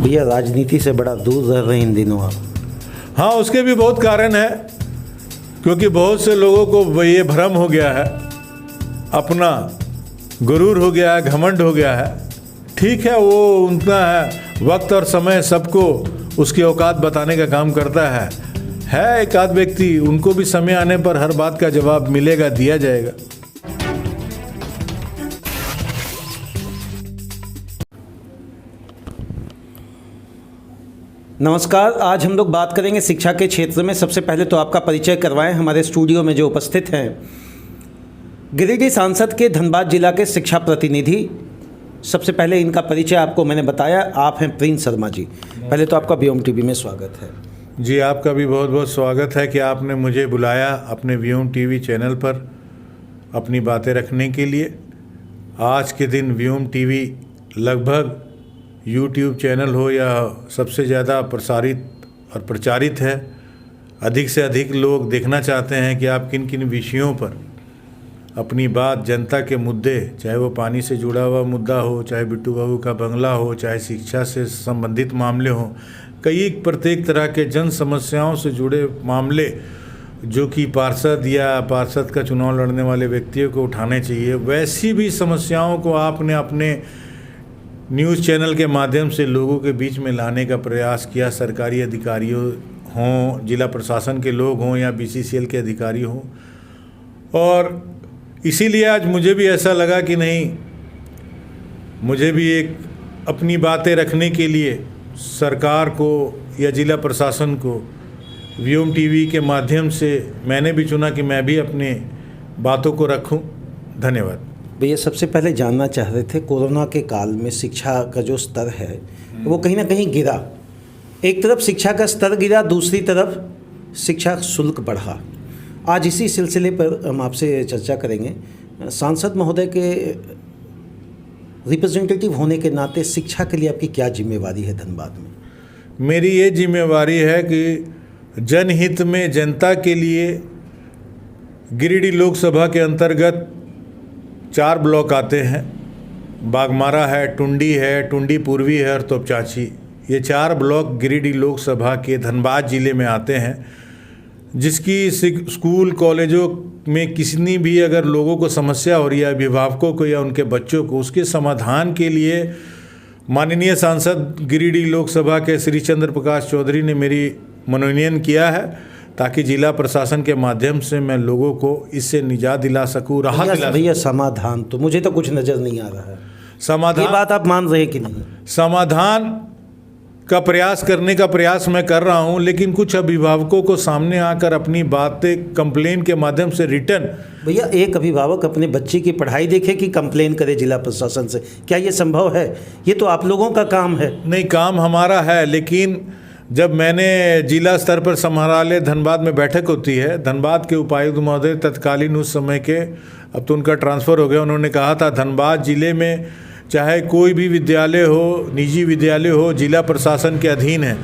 भैया राजनीति से बड़ा दूर रह रहे हैं इन दिनों आप। हाँ, उसके भी बहुत कारण है, क्योंकि बहुत से लोगों को ये भ्रम हो गया है, अपना गुरूर हो गया है, घमंड हो गया है। ठीक है, वो उनका है, वक्त और समय सबको उसकी औकात बताने का काम करता है एक आध व्यक्ति, उनको भी समय आने पर हर बात का जवाब मिलेगा, दिया जाएगा। नमस्कार, आज हम लोग बात करेंगे शिक्षा के क्षेत्र में। सबसे पहले तो आपका परिचय करवाएं। हमारे स्टूडियो में जो उपस्थित हैं गिरिडीह सांसद के धनबाद जिला के शिक्षा प्रतिनिधि। सबसे पहले इनका परिचय आपको मैंने बताया, आप हैं प्रिंस शर्मा जी। पहले तो आपका व्योम टीवी में स्वागत है। जी, आपका भी बहुत बहुत स्वागत है कि आपने मुझे बुलाया अपने व्योम टीवी चैनल पर अपनी बातें रखने के लिए। आज के दिन व्योम टीवी लगभग यूट्यूब चैनल हो या सबसे ज़्यादा प्रसारित और प्रचारित है। अधिक से अधिक लोग देखना चाहते हैं कि आप किन किन विषयों पर अपनी बात, जनता के मुद्दे, चाहे वो पानी से जुड़ा हुआ मुद्दा हो, चाहे बिट्टू बाबू का बंगला हो, चाहे शिक्षा से संबंधित मामले हों, कई प्रत्येक तरह के जन समस्याओं से जुड़े मामले जो कि पार्षद या पार्षद का चुनाव लड़ने वाले व्यक्तियों को उठाने चाहिए, वैसी भी समस्याओं को आपने अपने न्यूज़ चैनल के माध्यम से लोगों के बीच में लाने का प्रयास किया। सरकारी अधिकारियों हों, जिला प्रशासन के लोग हों या बीसीसीएल के अधिकारी हों, और इसीलिए आज मुझे भी ऐसा लगा कि नहीं, मुझे भी एक अपनी बातें रखने के लिए सरकार को या जिला प्रशासन को व्योम टीवी के माध्यम से मैंने भी चुना कि मैं भी अपने बातों को रखूं। धन्यवाद। भैया, सबसे पहले जानना चाह रहे थे, कोरोना के काल में शिक्षा का जो स्तर है वो कहीं ना कहीं गिरा। एक तरफ शिक्षा का स्तर गिरा, दूसरी तरफ शिक्षा शुल्क बढ़ा। आज इसी सिलसिले पर हम आपसे चर्चा करेंगे। सांसद महोदय के रिप्रेजेंटेटिव होने के नाते शिक्षा के लिए आपकी क्या जिम्मेवारी है धनबाद में? मेरी ये जिम्मेवारी है कि जनहित में, जनता के लिए गिरिडीह लोकसभा के अंतर्गत 4 ब्लॉक आते हैं। बागमारा है, टुंडी पूर्वी है और तोपचांची। ये 4 ब्लॉक गिरिडीह लोकसभा के धनबाद जिले में आते हैं, जिसकी स्कूल कॉलेजों में किसी भी अगर लोगों को समस्या हो रही है, अभिभावकों को या उनके बच्चों को, उसके समाधान के लिए माननीय सांसद गिरिडीह लोकसभा के श्री चंद्र प्रकाश चौधरी ने मेरी मनोनयन किया है, ताकि जिला प्रशासन के माध्यम से मैं लोगों को इससे निजात दिला सकूं, राहत दिला सकूं। भैया, समाधान तो मुझे तो कुछ नज़र नहीं आ रहा है। समाधान, ये बात आप मान रहे हैं कि नहीं? समाधान का प्रयास करने का प्रयास मैं कर रहा हूं, लेकिन कुछ अभिभावकों को सामने आकर अपनी बातें कंप्लेन के माध्यम से रिटर्न। भैया, एक अभिभावक अपने बच्चे की पढ़ाई देखे कि कंप्लेन करे जिला प्रशासन से, क्या ये संभव है? ये तो आप लोगों का काम है। नहीं, काम हमारा है, लेकिन जब मैंने जिला स्तर पर समाहरणालय धनबाद में बैठक होती है, धनबाद के उपायुक्त महोदय तत्कालीन उस समय के, अब तो उनका ट्रांसफ़र हो गया, उन्होंने कहा था धनबाद जिले में चाहे कोई भी विद्यालय हो, निजी विद्यालय हो, जिला प्रशासन के अधीन है।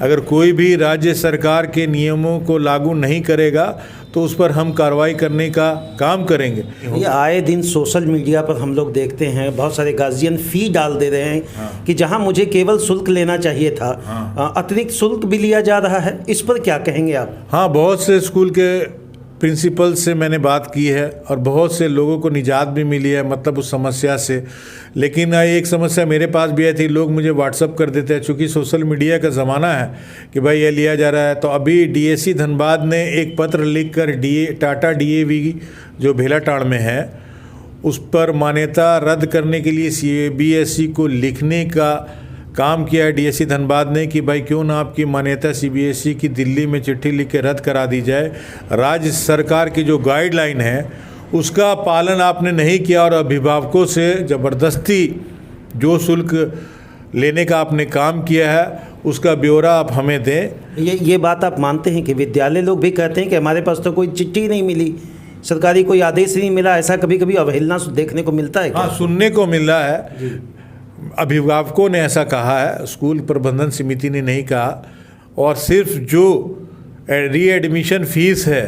अगर कोई भी राज्य सरकार के नियमों को लागू नहीं करेगा तो उस पर हम कार्रवाई करने का काम करेंगे। ये आए दिन सोशल मीडिया पर हम लोग देखते हैं, बहुत सारे गार्जियन फ़ी डाल दे रहे हैं कि जहां मुझे केवल शुल्क लेना चाहिए था, अतिरिक्त शुल्क भी लिया जा रहा है। इस पर क्या कहेंगे आप? हाँ, बहुत से स्कूल के प्रिंसिपल से मैंने बात की है और बहुत से लोगों को निजात भी मिली है, मतलब उस समस्या से। लेकिन एक समस्या मेरे पास भी आई थी, लोग मुझे व्हाट्सअप कर देते हैं, चूँकि सोशल मीडिया का ज़माना है कि भाई ये लिया जा रहा है। तो अभी डीएसी धनबाद ने एक पत्र लिखकर टाटा डीएवी जो भेलाटाड़ में है उस पर मान्यता रद्द करने के लिए सीबीएसई को लिखने का काम किया है डीएससी धनबाद ने कि भाई क्यों ना आपकी मान्यता सीबीएसई की दिल्ली में चिट्ठी लिख के रद्द करा दी जाए। राज्य सरकार की जो गाइडलाइन है उसका पालन आपने नहीं किया और अभिभावकों से ज़बरदस्ती जो शुल्क लेने का आपने काम किया है उसका ब्यौरा आप हमें दें। ये बात आप मानते हैं कि विद्यालय लोग भी कहते हैं कि हमारे पास तो कोई चिट्ठी नहीं मिली, सरकारी कोई आदेश नहीं मिला, ऐसा कभी कभी अवहेलना देखने को मिलता है क्या? हाँ, सुनने को मिल रहा है। अभिभावकों ने ऐसा कहा है, स्कूल प्रबंधन समिति ने नहीं कहा। और सिर्फ जो रीएडमिशन फीस है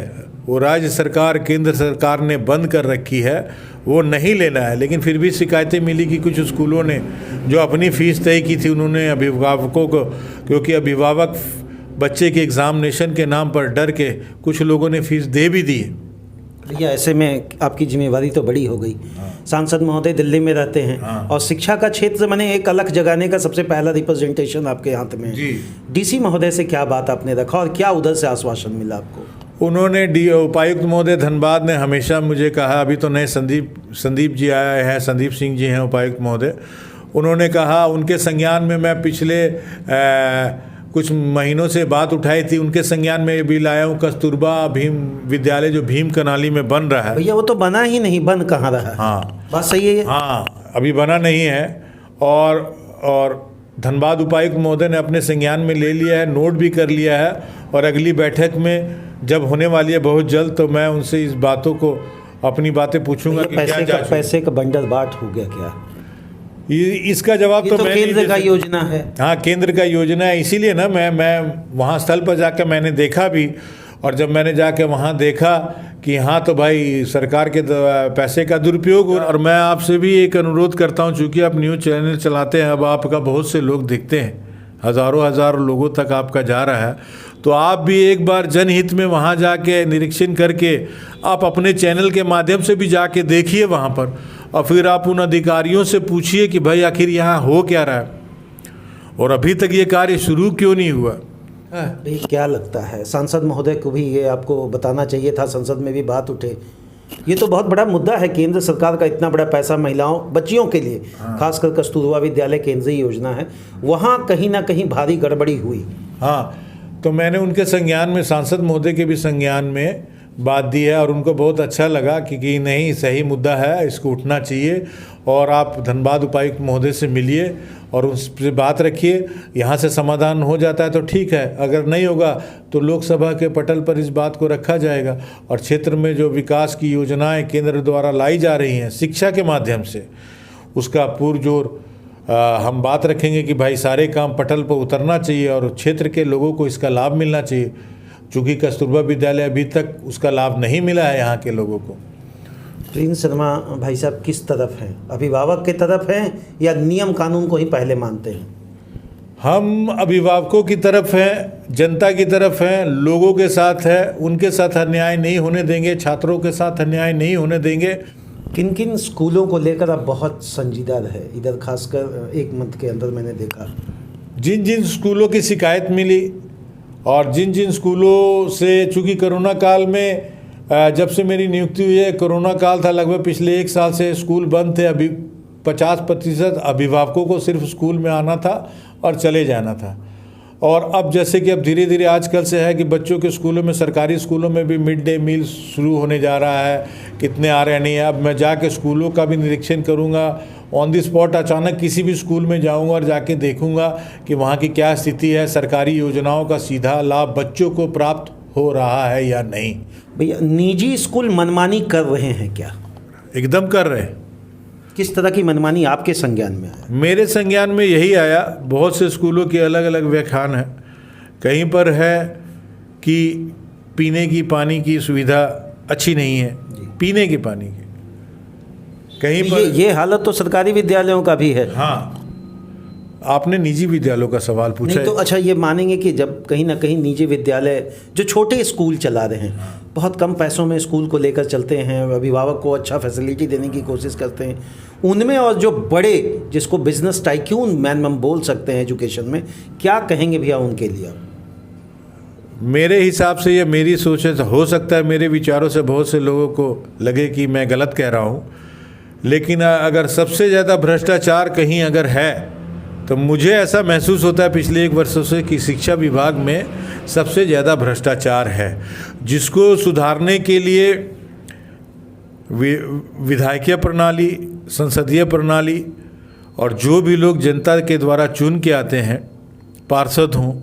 वो राज्य सरकार केंद्र सरकार ने बंद कर रखी है, वो नहीं लेना है। लेकिन फिर भी शिकायतें मिली कि कुछ स्कूलों ने जो अपनी फ़ीस तय की थी उन्होंने अभिभावकों को, क्योंकि अभिभावक बच्चे के एग्ज़ामिनेशन के नाम पर डर के कुछ लोगों ने फ़ीस दे भी दी है। भैया ऐसे में आपकी जिम्मेवारी तो बड़ी हो गई। सांसद महोदय दिल्ली में रहते हैं और शिक्षा का क्षेत्र मैंने एक अलग जगाने का सबसे पहला रिप्रेजेंटेशन आपके हाथ में है। डीसी महोदय से क्या बात आपने रखा और क्या उधर से आश्वासन मिला आपको? उन्होंने उपायुक्त महोदय धनबाद ने हमेशा मुझे कहा, अभी तो नए संदीप जी आए हैं, संदीप सिंह जी हैं उपायुक्त महोदय, उन्होंने कहा उनके संज्ञान में मैं पिछले कुछ महीनों से बात उठाई थी, उनके संज्ञान में भी लाया हूँ कस्तूरबा भीम विद्यालय जो भीम कनाली में बन रहा है। भैया वो तो बना ही नहीं, बन कहाँ रहा है? हाँ बात सही है। हाँ, अभी बना नहीं है और धनबाद उपायुक्त महोदय ने अपने संज्ञान में ले लिया है, नोट भी कर लिया है और अगली बैठक में जब होने वाली है बहुत जल्द, तो मैं उनसे इस बातों को अपनी बातें पूछूंगा कि पैसे का बंडल बाट हो गया क्या? इसका जवाब तो मैं केंद्र का योजना है। हाँ, केंद्र का योजना है, इसीलिए ना मैं वहाँ स्थल पर जाकर मैंने देखा भी, और जब मैंने जाकर वहाँ देखा कि हाँ तो भाई सरकार के पैसे का दुरुपयोग। और मैं आपसे भी एक अनुरोध करता हूँ, चूँकि आप न्यूज़ चैनल चलाते हैं, अब आपका बहुत से लोग देखते हैं, हज़ारों लोगों तक आपका जा रहा है, तो आप भी एक बार जनहित में वहाँ जाके निरीक्षण करके आप अपने चैनल के माध्यम से भी जाके देखिए वहाँ पर, और फिर आप उन अधिकारियों से पूछिए कि भाई आखिर यहाँ हो क्या रहा है और अभी तक ये कार्य शुरू क्यों नहीं हुआ। क्या लगता है सांसद महोदय को भी ये आपको बताना चाहिए था, संसद में भी बात उठे, ये तो बहुत बड़ा मुद्दा है। केंद्र सरकार का इतना बड़ा पैसा महिलाओं बच्चियों के लिए, खासकर कस्तूरबा विद्यालय केंद्रीय योजना है, वहाँ कहीं ना कहीं भारी गड़बड़ी हुई। हाँ, तो मैंने उनके संज्ञान में, सांसद महोदय के भी संज्ञान में बात दी है और उनको बहुत अच्छा लगा कि नहीं सही मुद्दा है, इसको उठना चाहिए। और आप धनबाद उपायुक्त महोदय से मिलिए और उससे बात रखिए, यहाँ से समाधान हो जाता है तो ठीक है, अगर नहीं होगा तो लोकसभा के पटल पर इस बात को रखा जाएगा। और क्षेत्र में जो विकास की योजनाएं केंद्र द्वारा लाई जा रही हैं शिक्षा के माध्यम से, उसका पुरजोर हम बात रखेंगे कि भाई सारे काम पटल पर उतरना चाहिए और क्षेत्र के लोगों को इसका लाभ मिलना चाहिए। चूँकि कस्तूरबा विद्यालय अभी तक उसका लाभ नहीं मिला है यहाँ के लोगों को। प्रिंस शर्मा भाई साहब किस तरफ हैं, अभिभावक के तरफ हैं या नियम कानून को ही पहले मानते हैं? हम अभिभावकों की तरफ हैं, जनता की तरफ हैं, लोगों के साथ है, उनके साथ अन्याय नहीं होने देंगे, छात्रों के साथ अन्याय नहीं होने देंगे। किन किन स्कूलों को लेकर आप बहुत संजीदा रहे इधर, खासकर एक मंथ के अंदर मैंने देखा? जिन जिन स्कूलों की शिकायत मिली और जिन जिन स्कूलों से, चूँकि कोरोना काल में जब से मेरी नियुक्ति हुई है, कोरोना काल था, लगभग पिछले 1 साल से स्कूल बंद थे। अभी 50% अभिभावकों को सिर्फ स्कूल में आना था और चले जाना था। और अब जैसे कि अब धीरे धीरे आजकल से है कि बच्चों के स्कूलों में, सरकारी स्कूलों में भी मिड डे मील शुरू होने जा रहा है, कितने आ रहे नहीं है। अब मैं जाके स्कूलों का भी निरीक्षण करूंगा, ऑन द स्पॉट अचानक किसी भी स्कूल में जाऊंगा और जाके देखूंगा कि वहाँ की क्या स्थिति है, सरकारी योजनाओं का सीधा लाभ बच्चों को प्राप्त हो रहा है या नहीं। भैया निजी स्कूल मनमानी कर रहे हैं क्या? एकदम कर रहे हैं। किस तरह की मनमानी आपके संज्ञान में आया? मेरे संज्ञान में यही आया, बहुत से स्कूलों के अलग अलग व्याख्यान हैं। कहीं पर है कि पीने की पानी की सुविधा अच्छी नहीं है, पीने के पानी की, कहीं पर ये हालत तो सरकारी विद्यालयों का भी है। हाँ, आपने निजी विद्यालयों का सवाल पूछा नहीं तो अच्छा, ये मानेंगे कि जब कहीं ना कहीं निजी विद्यालय जो छोटे स्कूल चला रहे हैं, बहुत कम पैसों में स्कूल को लेकर चलते हैं, अभिभावक को अच्छा फैसिलिटी देने की कोशिश करते हैं, उनमें और जो बड़े जिसको बिजनेस टाइक्यून मैन हम बोल सकते हैं एजुकेशन में, क्या कहेंगे भैया उनके लिए? मेरे हिसाब से ये मेरी सोच है, हो सकता है मेरे विचारों से बहुत से लोगों को लगे कि मैं गलत कह रहा हूँ, लेकिन अगर सबसे ज़्यादा भ्रष्टाचार कहीं अगर है तो मुझे ऐसा महसूस होता है पिछले 1 वर्षों से कि शिक्षा विभाग में सबसे ज़्यादा भ्रष्टाचार है, जिसको सुधारने के लिए विधायकीय प्रणाली, संसदीय प्रणाली और जो भी लोग जनता के द्वारा चुन के आते हैं, पार्षद हों,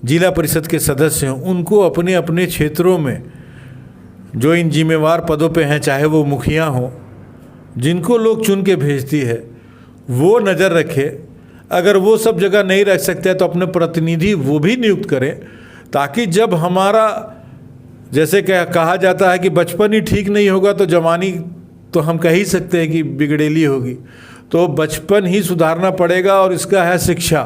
जिला परिषद के सदस्य हों, उनको अपने अपने क्षेत्रों में जो इन जिम्मेवार पदों पे हैं, चाहे वो मुखिया हों, जिनको लोग चुन के भेजती है, वो नज़र रखे। अगर वो सब जगह नहीं रख सकते तो अपने प्रतिनिधि वो भी नियुक्त करें, ताकि जब हमारा जैसे कहा जाता है कि बचपन ही ठीक नहीं होगा तो जवानी तो हम कह ही सकते हैं कि बिगड़ेली होगी। तो बचपन ही सुधारना पड़ेगा और इसका है शिक्षा।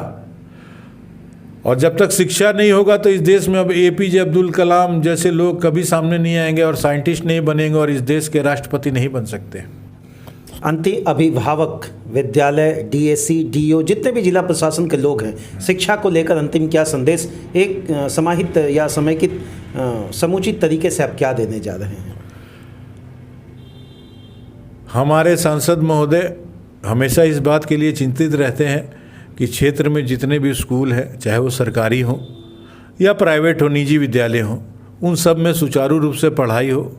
और जब तक शिक्षा नहीं होगा तो इस देश में अब APJ अब्दुल कलाम जैसे लोग कभी सामने नहीं आएंगे और साइंटिस्ट नहीं बनेंगे और इस देश के राष्ट्रपति नहीं बन सकते। अंतिम अभिभावक, विद्यालय, DAC, DO, जितने भी जिला प्रशासन के लोग हैं, शिक्षा को लेकर अंतिम क्या संदेश एक समाहित या समेकित समुचित तरीके से आप क्या देने जा रहे हैं? हमारे सांसद महोदय हमेशा इस बात के लिए चिंतित रहते हैं कि क्षेत्र में जितने भी स्कूल हैं, चाहे वो सरकारी हो या प्राइवेट हो, निजी विद्यालय हो, उन सब में सुचारू रूप से पढ़ाई हो,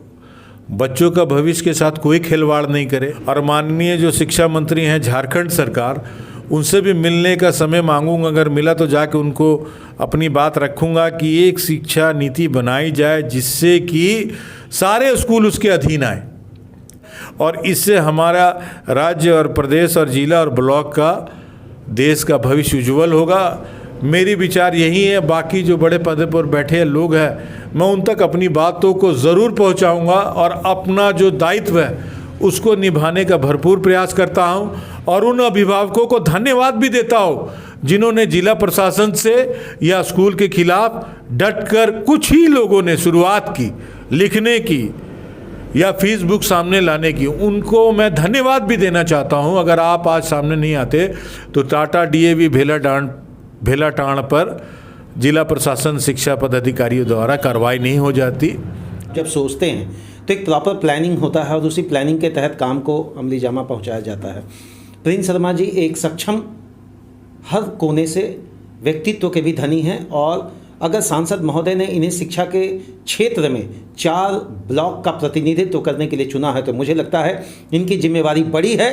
बच्चों का भविष्य के साथ कोई खिलवाड़ नहीं करे। और माननीय जो शिक्षा मंत्री हैं झारखंड सरकार, उनसे भी मिलने का समय मांगूंगा। अगर मिला तो जाके उनको अपनी बात रखूंगा कि एक शिक्षा नीति बनाई जाए जिससे कि सारे स्कूल उसके अधीन आए और इससे हमारा राज्य और प्रदेश और जिला और ब्लॉक का, देश का भविष्य उज्जवल होगा। मेरी विचार यही है। बाकी जो बड़े पद पर बैठे लोग हैं, मैं उन तक अपनी बातों को ज़रूर पहुंचाऊंगा और अपना जो दायित्व है उसको निभाने का भरपूर प्रयास करता हूं। और उन अभिभावकों को धन्यवाद भी देता हूं जिन्होंने जिला प्रशासन से या स्कूल के खिलाफ डटकर, कुछ ही लोगों ने शुरुआत की लिखने की या फीस बुक सामने लाने की, उनको मैं धन्यवाद भी देना चाहता हूं। अगर आप आज सामने नहीं आते तो टाटा DAV भेलाटाण पर जिला प्रशासन शिक्षा पदाधिकारियों द्वारा कार्रवाई नहीं हो जाती। जब सोचते हैं तो एक प्रॉपर प्लानिंग होता है और उसी प्लानिंग के तहत काम को अमली जामा पहुंचाया जाता है। प्रिंस शर्मा जी एक सक्षम, हर कोने से व्यक्तित्व के भी धनी हैं और अगर सांसद महोदय ने इन्हें शिक्षा के क्षेत्र में 4 ब्लॉक का प्रतिनिधित्व करने के लिए चुना है तो मुझे लगता है इनकी जिम्मेवारी बड़ी है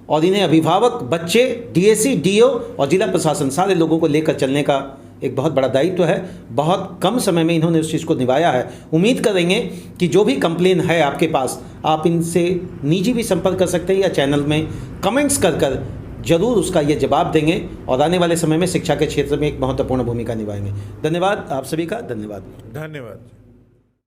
और इन्हें अभिभावक, बच्चे, DAC, DO और जिला प्रशासन सारे लोगों को लेकर चलने का एक बहुत बड़ा दायित्व है। बहुत कम समय में इन्होंने उस चीज़ को निभाया है। उम्मीद करेंगे कि जो भी कंप्लेन है आपके पास, आप इनसे निजी भी संपर्क कर सकते हैं या चैनल में कमेंट्स कर जरूर उसका ये जवाब देंगे और आने वाले समय में शिक्षा के क्षेत्र में एक महत्वपूर्ण भूमिका निभाएंगे। धन्यवाद आप सभी का। धन्यवाद।